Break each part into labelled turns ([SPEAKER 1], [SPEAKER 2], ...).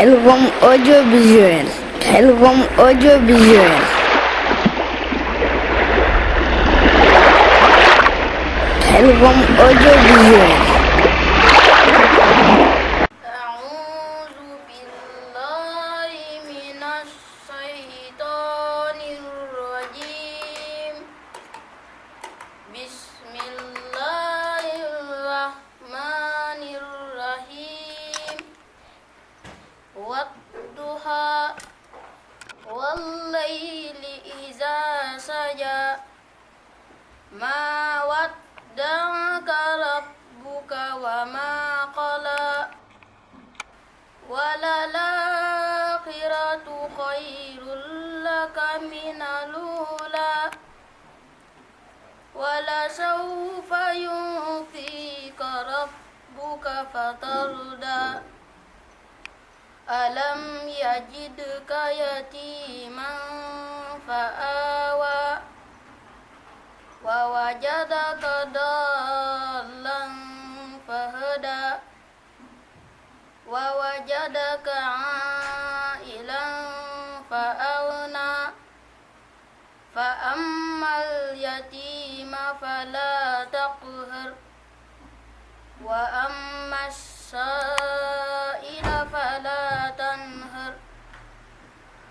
[SPEAKER 1] Helcom Audiovisuel. Helcom Audiovisuel. Helcom Audiovisuel.
[SPEAKER 2] والليل إذا سجى ما ودعك ربك وما قلى وللآخرة خير لك من الأولى ولسوف يعطيك ربك فترضى ألم يجدك يتيما فآوى ووجدك ضالا فهدى ووجدك عائلا فأغنى فأما اليتيم فلا تقهر وأما السائل فلا تنهر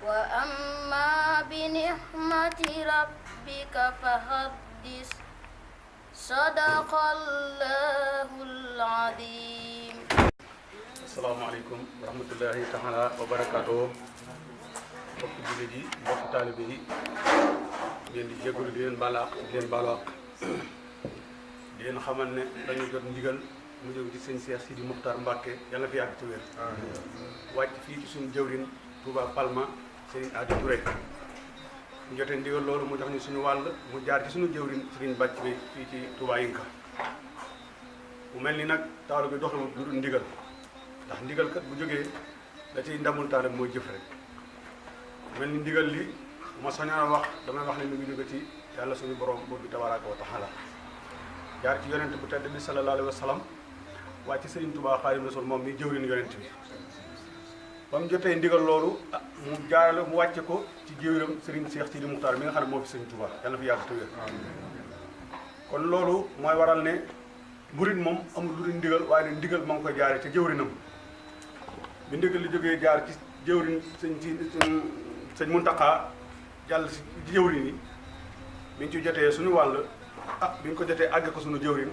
[SPEAKER 2] وأما بنعمة ربك فحدث صدق الله العظيم.
[SPEAKER 3] asalaamaaleykum wa rahmatullahi taala wa barakaatuh. mbokk jullit yi mbokk taalibe yi leen di jégalu di leen baal àq di leen baalu àq di leen xamal ne dañu jot ndigal mu jóg ci sëñ Cheikh Sidi Muxtaar Mbàkke yàlla fi yàgg ci wér wàcc fii ci suñu jëwrin Touba Palma Serigne Adi Touré ñu jotee ndigal loolu mu jox ñu suñu wàll mu jaar ci suñu jëwrin Serigne Bàcc bi fii ci Touba Yinka mu mel ni nag taalu bi doxul lu dul ndigal ndax ndigal kat bu jógee da ciy ndamul taal mooy jëf rek mel ni ndigal li bu ma soñoon wax damay wax ne mi ngi jóge ci yàlla suñu borom buur bi tabaaraka wa taala jaar ci yonent bu tedd bi sallallahu alayhi wa sallam wàcc Serigne Touba Xaadimu Rasuul moom mi jëwriñ yonent bi ba mu jotee ndigal loolu mu jaarale mu wàcce ko ci jëwriñam Serigne Cheikh Sidi Muxtaar mi nga xam ne moo fi Serigne Touba yàlla na fi yàgg te wér kon loolu mooy waral ne murit moom amul lu dul ndigal waaye ne ndigal ma ngi koy jaaree ca jëwriñam bi ndigal li jógee jaar ci jëwriñ sëñ Muntaxa jàll si jëwriñ yi bi ñu ci jotee suñu wàll bi ñu ko jotee àgg ko suñu jëwriñ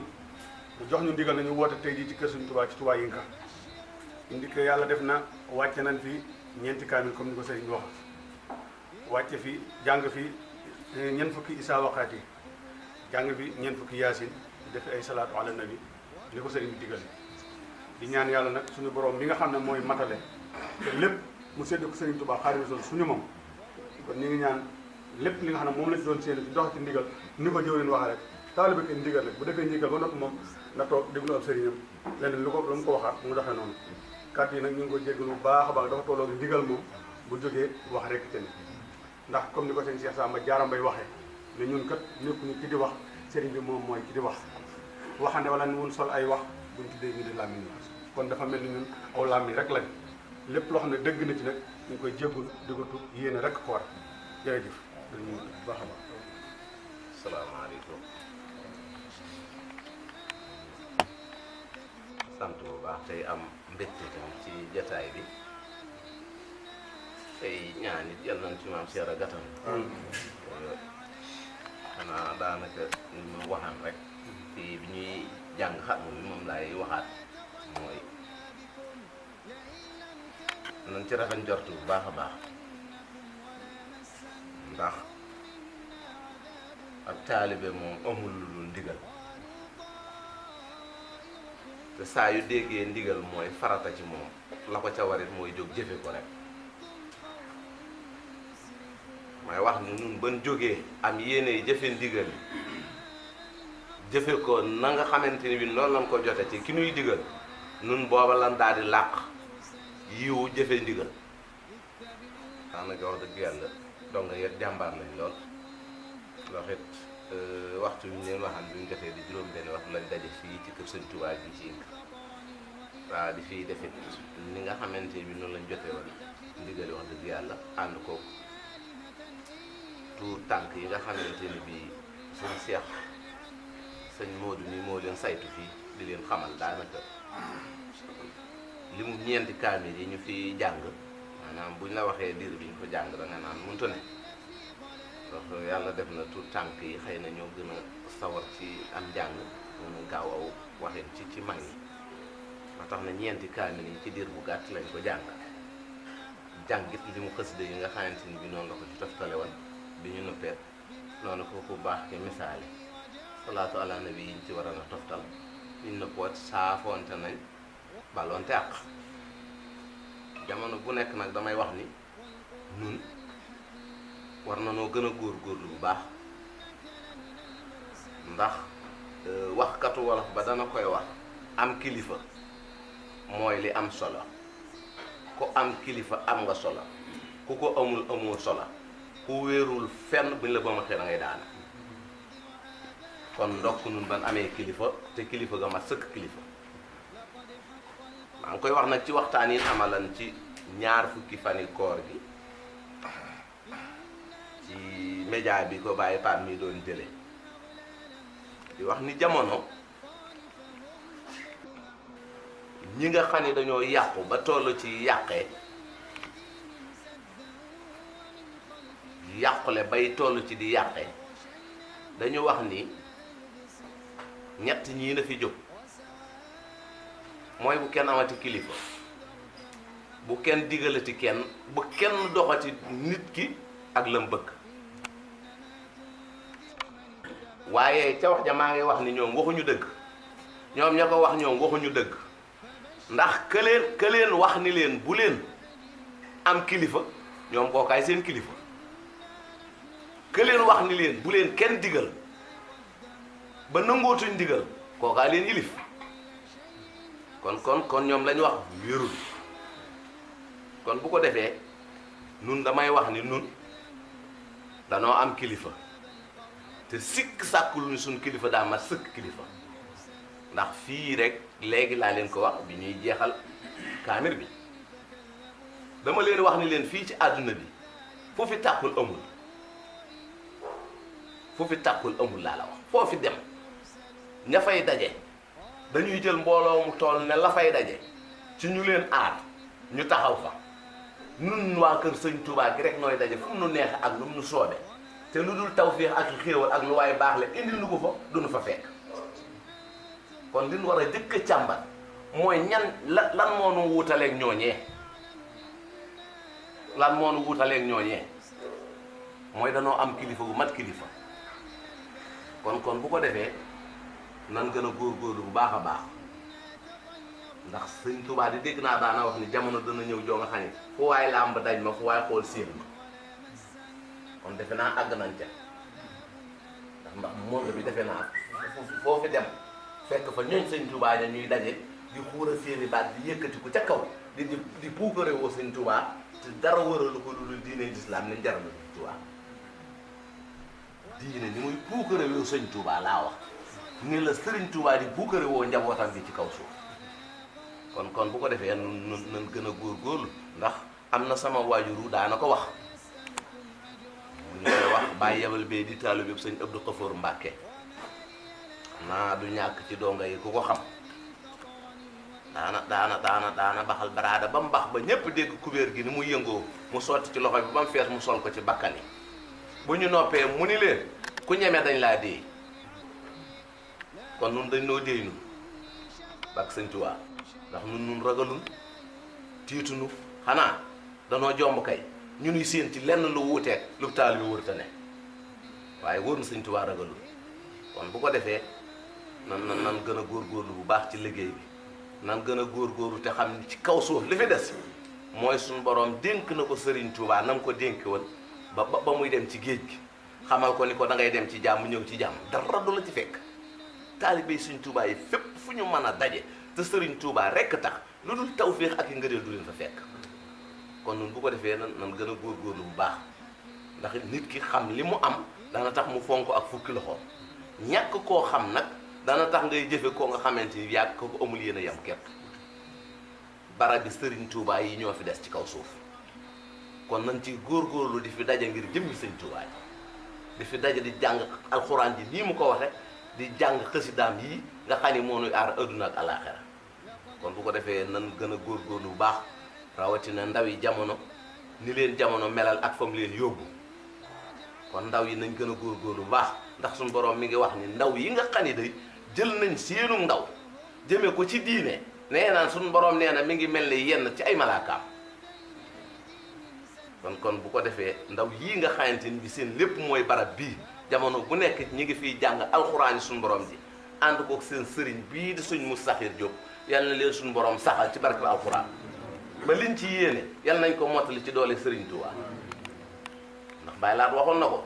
[SPEAKER 3] mu jox ñu ndigal nañu woote tey jii ci kër suñu Touba ci Touba Yinka indi ko yàlla def na wàcce nañ fi ñeenti kaamil comme ni ko sëriñ bi wax wàcce fi jàng fi ñeent fukki isaa waqaat yi jàng fi ñeent fukki yaasin def ay salaatu ala nabi li ko sëriñ bi digal di ñaan yàlla nag suñu borom mi nga xam ne mooy matale te lépp mu sédd ko sëriñ Touba Xaadimu Rasuul suñu moom kon ñu ngi ñaan lépp li nga xam ne moom lañ doon séenu ci dox ci ndigal ni ko jëwriñ waxee rek taalibe bi ndigal rek bu defee ndigal ba noppi moom na toog déglu ab sëriñam leneen lu mu ko waxaat mu doxee noonu kàddu yi nag ñu ngi ko jéggalu bu baax a baax dafa tolloo ndigal moom bu jógee wax rek te ni ndax comme ni ko sëñ Cheikh Samba jaarambay waxee ne ñun kat nekkuñu ki di wax sëriñ bi moom mooy ki di wax waxande wala ni wun sol ay wax buñ tuddee ñu di làmmiñ kon dafa mel ni ñun aw làmmiñ rek lañ lépp loo xam ne dëgg na ci nag ñu koy jéggul di ko tub yéene rek ko war jërëjëf dañu bu baax a baax.
[SPEAKER 4] salaamaaleykum. sant bu baax tey am mbégte tamit ci jataay bi tey ñaan it yal nañ ci maam Cheikh a gàttal xanaa daanaka ni ma waxaan rek fii bi ñuy jàng xatmu bi moom laay waxaat mooy nañ ci rafet njort bu baax a baax ndax ak taalibe moom amul lu dul ndigal te saa yu déggee ndigal mooy farata ci moom la ko ca warit mooy jóg jëfe ko rek mooy wax ni nun ban jógee am yéene jëfe ndigal jëfe ko na nga xamante ni bi noonu lañ ko jote ci ki nuy digal nun booba lan daal di làq yiwu jëfe ndigal daanaka wax dëgg yàlla donc yet jàmbaar lañ lool ndax it waxtu bi ñu leen waxaan bi ñu jotee di juróom benn waxtu lañ daje fii ci kër Sëñ Tuubaa bi ci Yinka waaw di fii defit ni nga xamante bi noonu lañ jotee woon ndigali wax dëgg yàlla ànd ko tuur tànk yi nga xamante ni bii sëñ Seex sëñ Moodu ni moo leen saytu fii di leen xamal daanaka li mu ñeenti kaamil yi ñu fi jàng maanaam buñ la waxee diir bi ñu ko jàng da nga naan mëntu ne ndax yàlla def na tuur tànk yi xëy na ñoo gën a sawar ci am njàng mën a gaaw aw waxin ci mag ñi ba tax na ñeenti kaamil yi ci diir bu gàtt lañ ko jàngit li mu xasida yi nga xamante ni bi noonu la ko ci toftale woon bi ñu noppee noonu ko ku baax ke misaali salaatu ala nabi yi ñu ci waroon a toftal ñu nëppoot saafoonte nañ baloonte àq jamono bu nekk nag damay wax ni nun war na noo gën a góorgóorlu bu baax ndax waxkatu wolof ba dana koy wax am kilifa mooy li am solo ku am kilifa am nga solo ku ko amul amoo solo ku wéerul fenn buñ la ba ma xëy da ngay daana kon ndokk nun ban amee kilifa te kilifa ga mat sëkk kilifa maa ngi koy wax nag ci waxtaan yi amalan ci ñaar fukki fani koor gi ci média bi ko bàyyi paat mi doon jële di wax ni jamono ñi nga xam ni dañoo yàqu ba toll ci yàqule bay toll ci di yàqe dañu wax ni ñett ñii na fi jóg mooy bu kenn amati kilifa bu kenn digalati kenn bu kenn doxati nit ki ak lam bëgg waaye ca wax ja maa ngi wax ni ñoom waxuñu dëgg ñoom ña ko wax ñoom waxuñu dëgg ndax këleen wax ni leen bu leen am kilifa ñoom kookaay seen kilifa këleen wax ni leen bu leen kenn digal ba nangootuñ digal kookaay leen yilif kon ñoom lañu wax wérul kon bu ko defee nun damay wax ni nun danoo am kilifa te sikk sàkkul ni suñ kilifa daa mat sëkk kilifa ndax fii rek léegi laa leen ko wax bi ñuy jeexal kaamir bi dama leen wax ni leen fii ci àdduna bi fu fi tàkkul amul fu fi tàkkul amul laa la wax foo fi dem ña fay daje dañuy jël mbooloo mu toll ne la fay daje ci ñu leen aar ñu taxaw fa nun waa kër sëñ Touba gi rek nooy daje fu mu nu neex ak lu mu nu soobe te lu dul tawféex ak xéewal ak lu waay baax la indil nu ko fa du nu fa fekk kon li ñu war a jëkk a càmbar mooy ñan lan moo nu wuutaleeg ñooñee lan moo nu wuutaleeg ñooñee mooy danoo am kilifa bu mat kilifa kon bu ko defee nan gën a góorgóorlu bu baax a baax ndax sëñ Tuubaa di dégg naa daana wax ni jamono dana ñëw joo nga xam ne fu waay làmb daj ma fu waay xool séen ma kon defe naa àgg nañ ca ndax monde bi defe naa foo fi dem fekk fa ñooñ sëñ Tuubaa ña ñuy daje di xuura seeni baat di yëkkati ko ca kaw di puukare woo sëñ Tuubaa te dara wëralu ko lu diine lislaam ni jaral sëñ Tuubaa diine ni muy puukare woo sëñ Tuubaa laa wax ni la sëriñ Tuubaa di puukare woo njabootam bi ci kaw suuf kon bu ko defee nan gën a góorgóorlu ndax am na sama waajuru daana ko wax ñu koy wax bàyyi yebal bee di taalibe bi sëñ Abdou Xafoor Mbàkke naa du ñàkk ci donga yi ku ko xam daana baxal baraada ba mu bax ba ñépp dégg kubéer gi ni muy yëngoo mu sotti ci loxo bi ba mu fees mu sol ko ci bakkan yi bu ñu noppee mu ni leen ku ñeme dañ laa déey kon nun dañ noo déey nun bak sëñ Tuubaa ndax nun ragalun tiitunu xanaa danoo jomb kay ñu nuy séen ci lenn lu wuuteeg lu taal bi wërta ne waaye wóor na sëñ Tuubaa ragalun kon bu ko defee nan gën a góorgóorlu bu baax ci liggéey bi nan gën a góorgóorlu te xam ni ci kaw suuf li fi des mooy suñu borom dénk na ko Sëriñ Tuubaa na mu ko dénk woon ba muy dem ci géej gi xamal ko ni ko da ngay dem ci jàmm ñëw ci jàmm dara du la ci fekk taalibe Sëriñ Tuubaa yi fépp fu ñu mën a daje te Sëriñ Tuubaa rekk tax lu dul tawféex ak i ngëneel du leen fa fekk kon nun bu ko defee nan gën a góorgóorlu bu baax ndax nit ki xam li mu am dana tax mu fonk ak fukki loxo ñàkk koo xam nag dana tax ngay jëfe koo nga xamante ni yàgg ko amul yéen a yam kepp barab bi Sëriñ Tuubaa yi ñoo fi des ci kaw suuf kon nañ ci góorgóorlu di fi daje ngir jëmmi Sëriñ Tuubaa yi di fi daje di jàng alxuraan ji nii mu ko waxe di jàng xësidaam yi nga xam ni moo nuy aar adduna ak alaaxira kon bu ko defee nan gën a góorgóorlu bu baax rawatina ndaw yi jamono ni leen jamono melal ak fam leen yóbbu kon ndaw yi nañ gën a góorgóorlu bu baax ndax suñu borom mi ngi wax ni ndaw yi nga xam ni day jël nañ seenu ndaw jëmee ko ci diine nee naan suñu borom nee na mi ngi mel ni yenn ci ay malaakaam kon bu ko defee ndaw yii nga xamante ni bi seen lépp mooy barab bii jamono bu nekk ñi ngi fiy jàng alxuraan yi suñu borom ji ànd kook seen sëriñ bii di suñ Mustaxir Jóob yal na leen suñu borom saxal ci barke alxuraan ba liñ ci yéene yal nañ ko mottali ci doole Sëriñ Tuubaa ndax Baay Laat waxoon na ko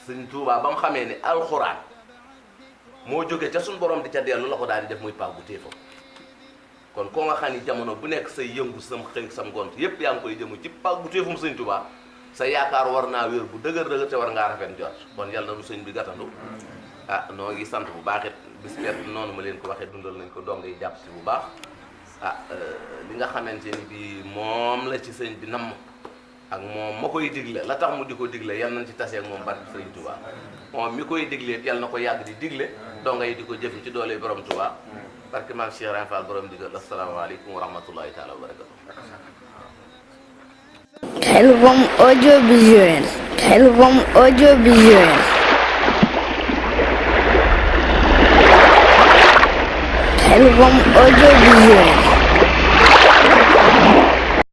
[SPEAKER 4] Sëriñ Tuubaa ba mu xamee ni alxuraan moo jóge ca suñu borom di ca dellu la ko daal di def muy paax bu téefam kon koo nga xam ni jamono bu nekk say yëngu sam xëy sam gont yépp yaa ngi koy jëmu ci paax bu téefum Sëriñ Tuubaa sa yaakaar war naa wér bu dëgër te war ngaa rafet jot kon yal na nu sëñ bi gàttandu noo ngi sant bu baax it bis bet noonu ma leen ko waxee dundal nañ ko dong yi jàpp ci bu baax li nga xamante ni bi moom la ci sëñ bi namm ak moom ma koy digle la tax mu di ko digle yal nañ ci tasee ak moom barke Sëriñ Tuubaa moom mi koy diglee yal na ko yàgg di digle donga yi di ko jëfe ci doole borom Tuubaa barke maam Cheikh Ibra Fall borom digal asalaamaaleykum wa rahmatullahi taala wa barakatu
[SPEAKER 1] Khelcom audiovisuel. Khelcom audiovisuel. Khelcom audiovisuel.